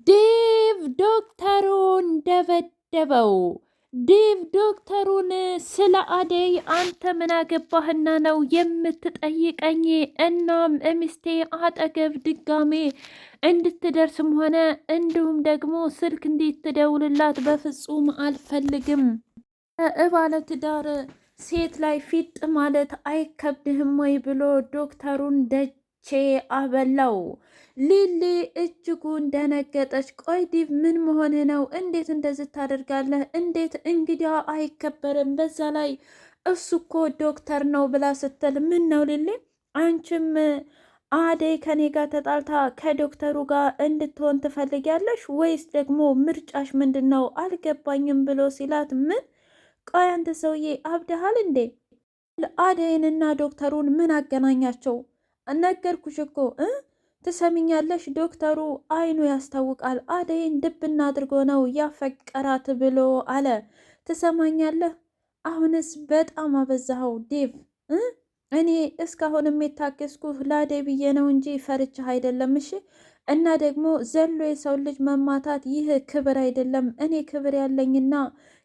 ዴቭ ዶክተሩን ደበደበው። ዴቭ ዶክተሩን ስለ አደይ አንተ ምን አገባህና ነው የምትጠይቀኝ? እናም ሚስቴ አጠገብ ድጋሜ እንድትደርስም ሆነ እንዲሁም ደግሞ ስልክ እንድትደውልላት በፍጹም አልፈልግም። ባለትዳር ሴት ላይ ፊጥ ማለት አይከብድህም ወይ ብሎ ዶክተሩን ደቼ አበላው። ሊሊ እጅጉን ደነገጠች። ቆይ ዲቭ ምን መሆን ነው? እንዴት እንደዚህ ታደርጋለህ? እንዴት እንግዲያ አይከበርም። በዛ ላይ እሱ እኮ ዶክተር ነው ብላ ስትል ምን ነው ሊሊ አንቺም አደይ ከኔ ጋር ተጣልታ ከዶክተሩ ጋር እንድትሆን ትፈልጊያለሽ ወይስ ደግሞ ምርጫሽ ምንድን ነው? አልገባኝም ብሎ ሲላት ምን ቆይ አንተ ሰውዬ አብደሃል እንዴ? አደይንና ዶክተሩን ምን አገናኛቸው? ነገርኩሽ እኮ ትሰሚኛለሽ? ዶክተሩ አይኑ ያስታውቃል። አደይን ድብና አድርጎ ነው ያፈቀራት ብሎ አለ። ትሰማኛለህ? አሁንስ በጣም አበዛኸው ዴቭ። እኔ እስካሁንም የታገስኩ ለአደይ ብዬ ነው እንጂ ፈርቻህ አይደለም። እሺ። እና ደግሞ ዘሎ የሰው ልጅ መማታት ይህ ክብር አይደለም። እኔ ክብር ያለኝና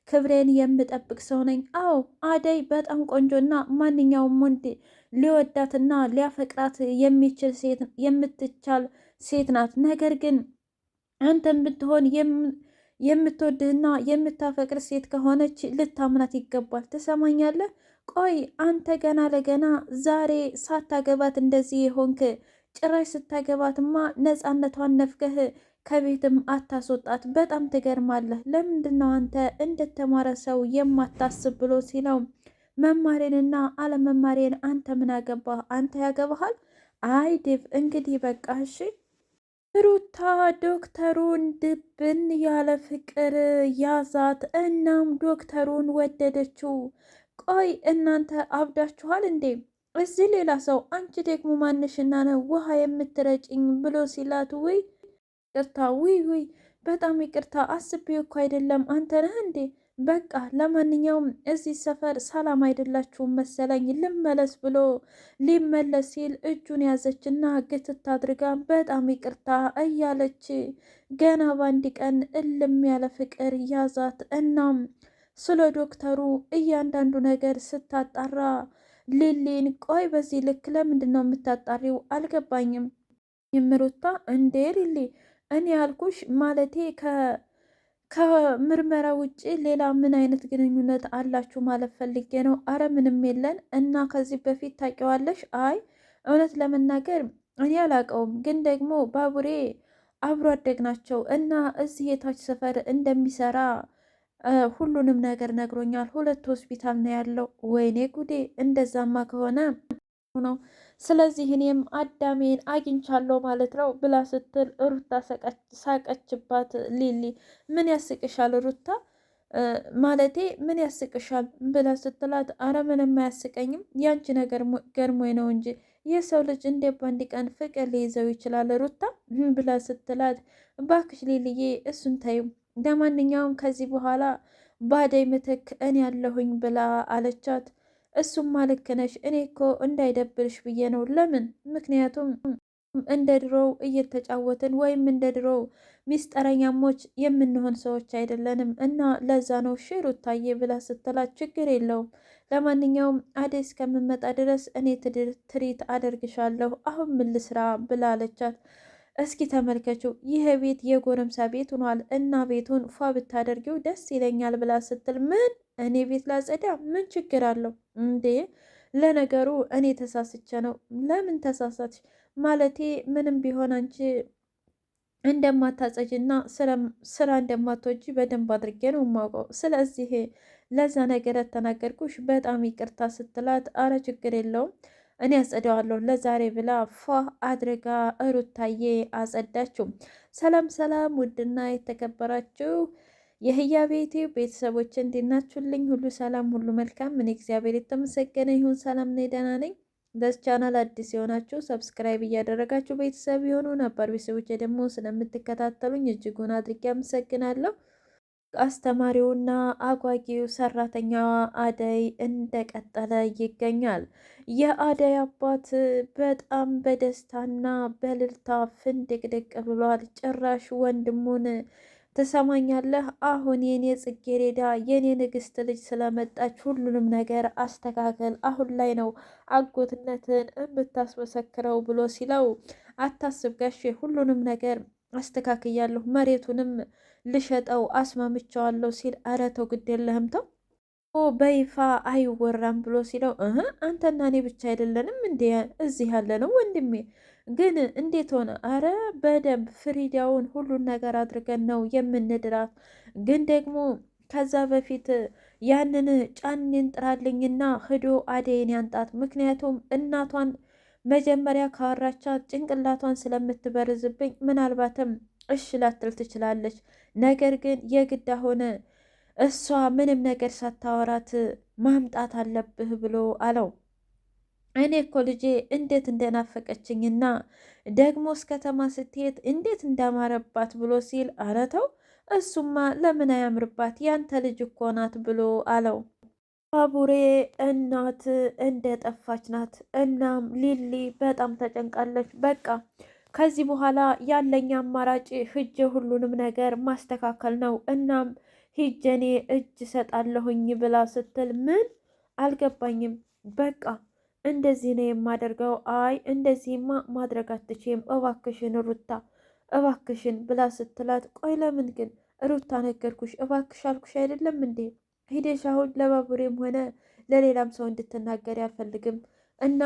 ክብሬን የምጠብቅ ሰው ነኝ። አዎ አደይ በጣም ቆንጆና ማንኛውም ወንድ ሊወዳትና ሊያፈቅራት የሚችል ሴት የምትቻል ሴት ናት። ነገር ግን አንተም ብትሆን የምትወድህና የምታፈቅር ሴት ከሆነች ልታምናት ይገባል። ትሰማኛለህ? ቆይ አንተ ገና ለገና ዛሬ ሳታገባት እንደዚህ የሆንክ ጭራሽ ስታገባትማ ነፃነቷን ነፍገህ ከቤትም አታስወጣት። በጣም ትገርማለህ። ለምንድን ነው አንተ እንደተማረ ሰው የማታስብ ብሎ ሲለው መማሬንና አለመማሬን አንተ ምን አገባህ? አንተ ያገባሃል? አይ ዴቭ እንግዲህ በቃ እሺ። ሩታ ዶክተሩን ድብን ያለ ፍቅር ያዛት። እናም ዶክተሩን ወደደችው። ቆይ እናንተ አብዳችኋል እንዴ? እዚህ ሌላ ሰው አንቺ ደግሞ ማንሽና ነው ውሃ የምትረጭኝ ብሎ ሲላት ውይ ይቅርታ፣ ውይ ውይ፣ በጣም ይቅርታ፣ አስቤው እኮ አይደለም። አንተ ነህ እንዴ? በቃ ለማንኛውም እዚህ ሰፈር ሰላም አይደላችሁም መሰለኝ፣ ልመለስ ብሎ ሊመለስ ሲል እጁን ያዘችና ግትት አድርጋ በጣም ይቅርታ እያለች ገና በአንድ ቀን እልም ያለ ፍቅር ያዛት። እናም ስለ ዶክተሩ እያንዳንዱ ነገር ስታጣራ ሊሊን ቆይ በዚህ ልክ ለምንድን ነው የምታጣሪው? አልገባኝም። ይምሩታ እንዴ ሊሊ እኔ ያልኩሽ ማለቴ ከምርመራ ውጭ ሌላ ምን አይነት ግንኙነት አላችሁ ማለት ፈልጌ ነው። አረ ምንም የለን። እና ከዚህ በፊት ታውቂዋለሽ? አይ እውነት ለመናገር እኔ አላውቀውም፣ ግን ደግሞ ባቡሬ አብሮ አደግ ናቸው እና እዚህ የታች ሰፈር እንደሚሰራ ሁሉንም ነገር ነግሮኛል። 2 ሆስፒታል ነው ያለው። ወይኔ ጉዴ! እንደዛማ ከሆነ ነው። ስለዚህ እኔም አዳሜን አግኝቻለሁ ማለት ነው ብላ ስትል ሩታ ሳቀችባት። ሊሊ ምን ያስቅሻል ሩታ ማለቴ ምን ያስቅሻል ብላ ስትላት፣ አረ ምንም አያስቀኝም ያንቺ ነገር ገርሞኝ ነው እንጂ የሰው ልጅ እንደ ባንድ ቀን ፍቅር ሊይዘው ይችላል ሩታ ብላ ስትላት፣ ባክሽ ሊልዬ እሱን ታዩ፣ ለማንኛውም ከዚህ በኋላ ባደይ ምትክ እኔ ያለሁኝ ብላ አለቻት። እሱማ ልክ ነሽ። እኔ እኮ እንዳይደብርሽ ብዬ ነው። ለምን? ምክንያቱም እንደ ድሮው እየተጫወትን ወይም እንደ ድሮው ሚስጠረኛሞች የምንሆን ሰዎች አይደለንም እና ለዛ ነው እሺ ሩታዬ ብላ ስትላት፣ ችግር የለውም ለማንኛውም አደይ እስከምመጣ ድረስ እኔ ትሪት አደርግሻለሁ። አሁን ምን ልስራ ብላ አለቻት። እስኪ ተመልከችው ይህ ቤት የጎረምሳ ቤት ሆኗል እና ቤቱን ፏ ብታደርጊው ደስ ይለኛል ብላ ስትል፣ ምን እኔ ቤት ላጸዳ? ምን ችግር አለው እንዴ? ለነገሩ እኔ ተሳስቼ ነው። ለምን ተሳሳትሽ? ማለቴ ምንም ቢሆን አንቺ እንደማታጸጅና ስራ እንደማትወጂ በደንብ አድርጌ ነው የማውቀው። ስለዚህ ለዛ ነገር ተናገርኩሽ፣ በጣም ይቅርታ ስትላት፣ አረ ችግር የለውም እኔ አጸደዋለሁ ለዛሬ ብላ ፏ አድርጋ ሩታዬ አጸዳችው። ሰላም ሰላም! ውድና የተከበራችሁ የህያ ቤቴ ቤተሰቦች እንዲናችሁልኝ ሁሉ ሰላም ሁሉ መልካም። እኔ እግዚአብሔር የተመሰገነ ይሁን ሰላም ነኝ፣ ደህና ነኝ። ለዚህ ቻናል አዲስ የሆናችሁ ሰብስክራይብ እያደረጋችሁ ቤተሰብ የሆኑ ነባር ቤተሰቦች ደግሞ ስለምትከታተሉኝ እጅጉን አድርጌ አመሰግናለሁ። አስተማሪውና አጓጊው ሰራተኛዋ አደይ እንደቀጠለ ይገኛል። የአደይ አባት በጣም በደስታና በእልልታ ፍንድቅድቅ ብሏል። ጭራሽ ወንድሙን ትሰማኛለህ? አሁን የኔ ጽጌሬዳ የኔ ንግስት ልጅ ስለመጣች ሁሉንም ነገር አስተካከል፣ አሁን ላይ ነው አጎትነትን የምታስመሰክረው ብሎ ሲለው፣ አታስብ ጋሼ ሁሉንም ነገር አስተካክያለሁ፣ መሬቱንም ልሸጠው አስማምቸዋለሁ ሲል፣ ኧረ ተው ግድ የለህም ተው በይፋ አይወራም ብሎ ሲለው፣ አንተና እኔ ብቻ አይደለንም እንዴ እዚህ ያለ ነው ወንድሜ፣ ግን እንዴት ሆነ? አረ በደንብ ፍሪዳውን ሁሉን ነገር አድርገን ነው የምንድራት፣ ግን ደግሞ ከዛ በፊት ያንን ጫኔን ጥራልኝና ሂዶ አደይን ያንጣት። ምክንያቱም እናቷን መጀመሪያ ካወራቻት ጭንቅላቷን ስለምትበርዝብኝ ምናልባትም እሽ ላትል ትችላለች። ነገር ግን የግድ አሁን እሷ ምንም ነገር ሳታወራት ማምጣት አለብህ ብሎ አለው። እኔ እኮ ልጄ እንዴት እንደናፈቀችኝና ደግሞ እስከተማ ስትሄድ እንዴት እንዳማረባት ብሎ ሲል፣ ኧረ ተው እሱማ ለምን አያምርባት ያንተ ልጅ እኮ ናት ብሎ አለው። ባቡሬ እናት እንደ ጠፋች ናት። እናም ሊሊ በጣም ተጨንቃለች። በቃ ከዚህ በኋላ ያለኝ አማራጭ ሂጄ ሁሉንም ነገር ማስተካከል ነው። እናም ሂጄ እኔ እጅ ሰጣለሁኝ ብላ ስትል፣ ምን አልገባኝም። በቃ እንደዚህ ነው የማደርገው። አይ እንደዚህማ ማድረግ አትችይም፣ እባክሽን ሩታ እባክሽን ብላ ስትላት፣ ቆይ ለምን ግን ሩታ ነገርኩሽ፣ እባክሽ አልኩሽ አይደለም እንዴ? ሂደሽ አሁን ለባቡሬም ሆነ ለሌላም ሰው እንድትናገሪ አልፈልግም እና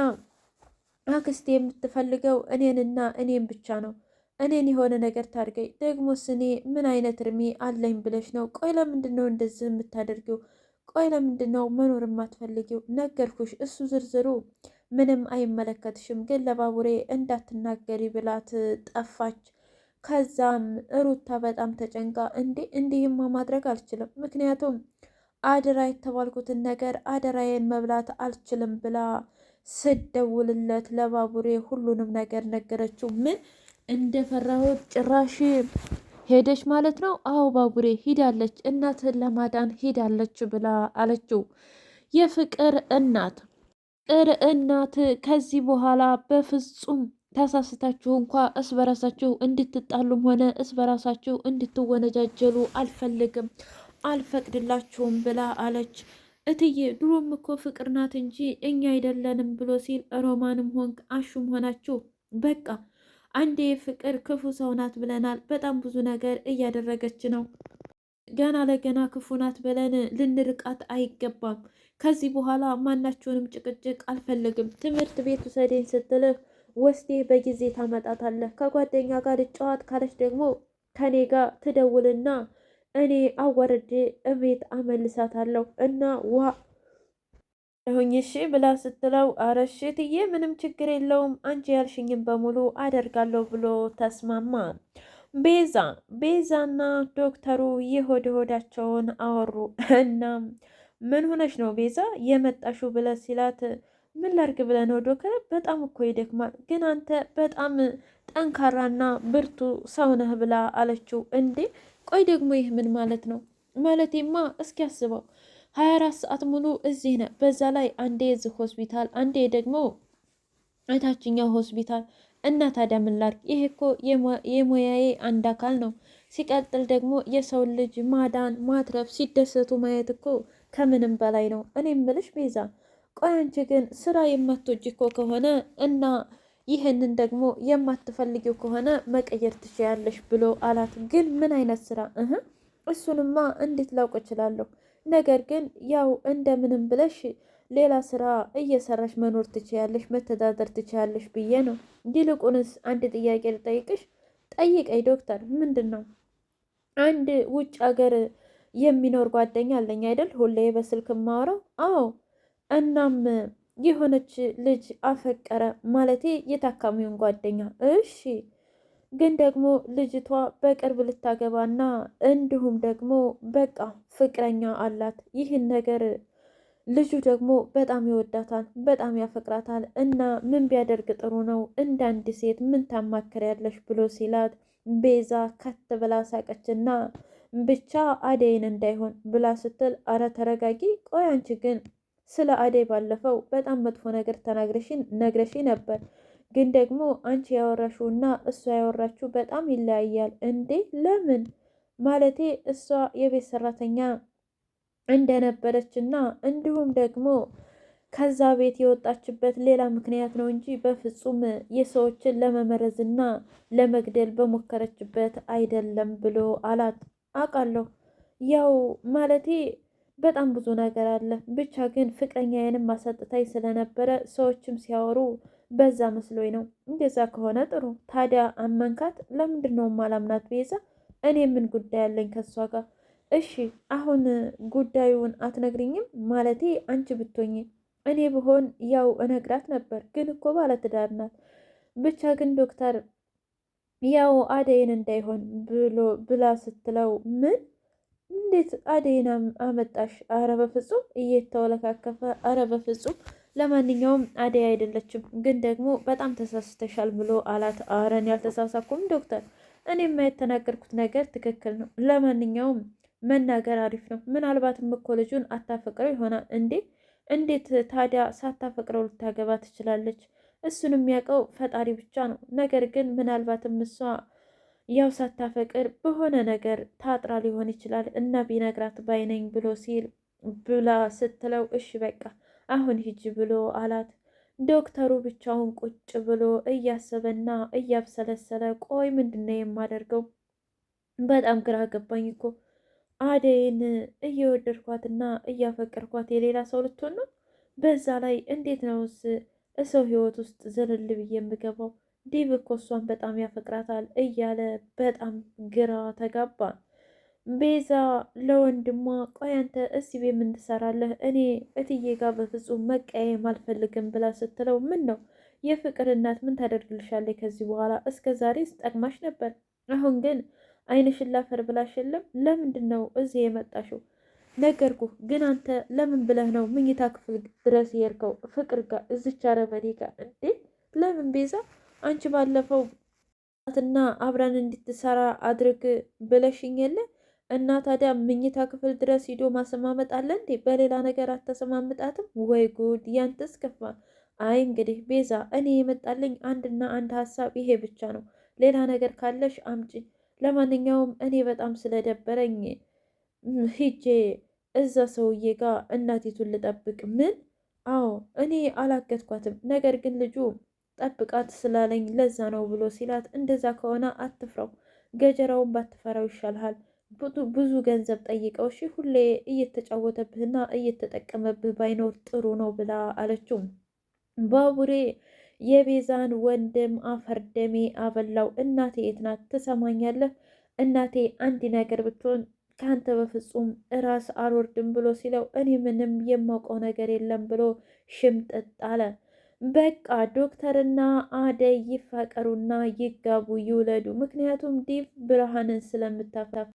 አክስቴ የምትፈልገው እኔንና እኔን ብቻ ነው። እኔን የሆነ ነገር ታድርገኝ። ደግሞስ እኔ ምን አይነት እርሜ አለኝ ብለሽ ነው? ቆይ ለምንድን ነው እንደዚህ የምታደርጊው? ቆይ ለምንድን ነው መኖር የማትፈልጊው? ነገርኩሽ፣ እሱ ዝርዝሩ ምንም አይመለከትሽም፣ ግን ለባቡሬ እንዳትናገሪ ብላት ጠፋች። ከዛም ሩታ በጣም ተጨንቃ፣ እንዲህማ ማድረግ አልችልም፣ ምክንያቱም አደራ የተባልኩትን ነገር አደራዬን መብላት አልችልም ብላ ስደውልለት ለባቡሬ ሁሉንም ነገር ነገረችው። ምን እንደፈራሁት ጭራሽ ሄደች ማለት ነው? አዎ ባቡሬ ሂዳለች፣ እናትህን ለማዳን ሂዳለች ብላ አለችው። የፍቅር እናት እናት ከዚህ በኋላ በፍጹም ተሳስታችሁ እንኳ እስበራሳችሁ እንድትጣሉም ሆነ እስበራሳችሁ እንድትወነጃጀሉ አልፈልግም፣ አልፈቅድላችሁም ብላ አለች። እትዬ ድሮም እኮ ፍቅር ናት እንጂ እኛ አይደለንም ብሎ ሲል፣ ሮማንም ሆንክ አሹም ሆናችሁ በቃ አንዴ ፍቅር ክፉ ሰው ናት ብለናል። በጣም ብዙ ነገር እያደረገች ነው። ገና ለገና ክፉ ናት ብለን ልንርቃት አይገባም። ከዚህ በኋላ ማናችሁንም ጭቅጭቅ አልፈልግም። ትምህርት ቤት ውሰደኝ ስትልህ ወስዴ በጊዜ ታመጣታለህ። ከጓደኛ ጋር ልጫዋት ካለች ደግሞ ከኔ ጋር ትደውልና እኔ አዋርዴ እቤት አመልሳታለሁ እና ዋ ሁኝ እሺ ብላ ስትለው፣ አረ እሺ እትዬ ምንም ችግር የለውም አንቺ ያልሽኝም በሙሉ አደርጋለሁ ብሎ ተስማማ። ቤዛና ዶክተሩ የሆድ ሆዳቸውን አወሩ። እና ምን ሆነሽ ነው ቤዛ የመጣሹ ብለ ሲላት፣ ምን ላርግ ብለ ነው ዶክተር? በጣም እኮ ይደክማል፣ ግን አንተ በጣም ጠንካራና ብርቱ ሰው ነህ ብላ አለችው። እንዴ ቆይ ደግሞ ይህ ምን ማለት ነው? ማለቴማ እስኪ አስበው 24 ሰዓት ሙሉ እዚህ ነህ። በዛ ላይ አንዴ እዚህ ሆስፒታል፣ አንዴ ደግሞ እታችኛው ሆስፒታል እና ታዲያ ምን ላድርግ? ይሄ እኮ የሙያዬ አንድ አካል ነው። ሲቀጥል ደግሞ የሰውን ልጅ ማዳን ማትረፍ፣ ሲደሰቱ ማየት እኮ ከምንም በላይ ነው። እኔ እምልሽ ቤዛ፣ ቆይ አንቺ ግን ስራ የማትወጂ እኮ ከሆነ እና ይህንን ደግሞ የማትፈልጊው ከሆነ መቀየር ትችያለሽ ብሎ አላት። ግን ምን አይነት ስራ? እሱንማ እንዴት ላውቅ እችላለሁ? ነገር ግን ያው እንደምንም ብለሽ ሌላ ስራ እየሰራሽ መኖር ትችያለሽ፣ መተዳደር ትችያለሽ ብዬ ነው። ይልቁንስ አንድ ጥያቄ ልጠይቅሽ። ጠይቀኝ ዶክተር። ምንድን ነው? አንድ ውጭ ሀገር የሚኖር ጓደኛ አለኝ አይደል? ሁሌ በስልክ ማወራው። አዎ። እናም የሆነች ልጅ አፈቀረ፣ ማለቴ የታካሚውን ጓደኛ። እሺ ግን ደግሞ ልጅቷ በቅርብ ልታገባና እንዲሁም ደግሞ በቃ ፍቅረኛ አላት። ይህን ነገር ልጁ ደግሞ በጣም ይወዳታል፣ በጣም ያፈቅራታል። እና ምን ቢያደርግ ጥሩ ነው? እንደ አንድ ሴት ምን ታማክሪያለሽ ብሎ ሲላት ቤዛ ከት ብላ ሳቀችና ብቻ አደይን እንዳይሆን ብላ ስትል፣ አረ ተረጋጊ። ቆይ አንቺ ግን ስለ አደይ ባለፈው በጣም መጥፎ ነገር ነግረሽ ነበር። ግን ደግሞ አንቺ ያወራሽውና እሷ ያወራችው በጣም ይለያያል እንዴ? ለምን? ማለቴ እሷ የቤት ሰራተኛ እንደነበረች እና እንዲሁም ደግሞ ከዛ ቤት የወጣችበት ሌላ ምክንያት ነው እንጂ በፍጹም የሰዎችን ለመመረዝና ለመግደል በሞከረችበት አይደለም ብሎ አላት። አውቃለሁ፣ ያው ማለቴ በጣም ብዙ ነገር አለ። ብቻ ግን ፍቅረኛዬንም አሳጥታኝ ስለነበረ ሰዎችም ሲያወሩ በዛ መስሎኝ ነው። እንደዛ ከሆነ ጥሩ። ታዲያ አመንካት? ለምንድን ነው ማላምናት ቤዛ? እኔ ምን ጉዳይ አለኝ ከሷ ጋር? እሺ አሁን ጉዳዩን አትነግሪኝም? ማለቴ አንቺ ብትሆኚ፣ እኔ ብሆን ያው እነግራት ነበር፣ ግን እኮ ባለትዳር ናት። ብቻ ግን ዶክተር ያው አደይን እንዳይሆን ብላ ስትለው፣ ምን? እንዴት አደይን አመጣሽ? አረ በፍጹም እየተወለካከፈ፣ አረ በፍጹም ለማንኛውም አደይ አይደለችም፣ ግን ደግሞ በጣም ተሳስተሻል ብሎ አላት። አረን ያልተሳሳኩም ዶክተር፣ እኔማ የተናገርኩት ነገር ትክክል ነው። ለማንኛውም መናገር አሪፍ ነው። ምናልባትም እኮ ልጁን አታፈቅረው ይሆናል። እንዴት ታዲያ ሳታፈቅረው ልታገባ ትችላለች? እሱን የሚያውቀው ፈጣሪ ብቻ ነው። ነገር ግን ምናልባትም እሷ ያው ሳታፈቅር በሆነ ነገር ታጥራ ሊሆን ይችላል እና ቢነግራት ባይነኝ ብሎ ሲል ብላ ስትለው፣ እሺ በቃ አሁን ሂጅ ብሎ አላት። ዶክተሩ ብቻውን ቁጭ ብሎ እያሰበና እያብሰለሰለ፣ ቆይ ምንድነው የማደርገው? በጣም ግራ ገባኝ እኮ አደይን እየወደድኳትና እያፈቀርኳት የሌላ ሰው ልትሆን ነው? በዛ ላይ እንዴት ነውስ እሰው ህይወት ውስጥ ዝልል ብዬ የምገባው? ዲቭ እኮ እሷን በጣም ያፈቅራታል እያለ በጣም ግራ ተጋባ። ቤዛ ለወንድሟ፣ ቆይ አንተ እዚህ ቤት ምን ትሰራለህ? እኔ እትዬ ጋር በፍጹም መቀየም አልፈልግም ብላ ስትለው፣ ምን ነው የፍቅር እናት ምን ታደርግልሻለች ከዚህ በኋላ? እስከ ዛሬ ስጠቅማሽ ነበር። አሁን ግን ዓይንሽን ላፈር ብላሽ የለም። ለምንድን ነው እዚህ የመጣሽው? ነገርኩህ። ግን አንተ ለምን ብለህ ነው ምኝታ ክፍል ድረስ የሄድከው? ፍቅር ጋር እዚች አረመኔ ጋር እንዴ? ለምን ቤዛ? አንቺ ባለፈው እና አብረን እንድትሰራ አድርግ ብለሽኝ የለ እና ታዲያ ምኝታ ክፍል ድረስ ሂዶ ማሰማመጥ አለ እንዴ? በሌላ ነገር አተሰማምጣትም? ወይ ጉድ! ያንተስ ከፋ። አይ እንግዲህ ቤዛ፣ እኔ የመጣልኝ አንድና አንድ ሀሳብ ይሄ ብቻ ነው። ሌላ ነገር ካለሽ አምጪ። ለማንኛውም እኔ በጣም ስለደበረኝ ሂጄ እዛ ሰውዬ ጋር እናቲቱን ልጠብቅ። ምን? አዎ እኔ አላገትኳትም፣ ነገር ግን ልጁ ጠብቃት ስላለኝ ለዛ ነው ብሎ ሲላት፣ እንደዛ ከሆነ አትፍራው፣ ገጀራውን ባትፈራው ይሻልሃል። ብዙ ገንዘብ ጠይቀው እሺ፣ ሁሌ እየተጫወተብህና እየተጠቀመብህ ባይኖር ጥሩ ነው ብላ አለችው። ባቡሬ የቤዛን ወንድም አፈርደሜ አበላው። እናቴ የት ናት? ትሰማኛለህ? እናቴ አንድ ነገር ብትሆን ከአንተ በፍጹም እራስ አልወርድም ብሎ ሲለው፣ እኔ ምንም የማውቀው ነገር የለም ብሎ ሽምጥጥ አለ። በቃ ዶክተርና አደይ ይፋቀሩና ይጋቡ ይውለዱ። ምክንያቱም ዲቭ ብርሃንን ስለምታፈ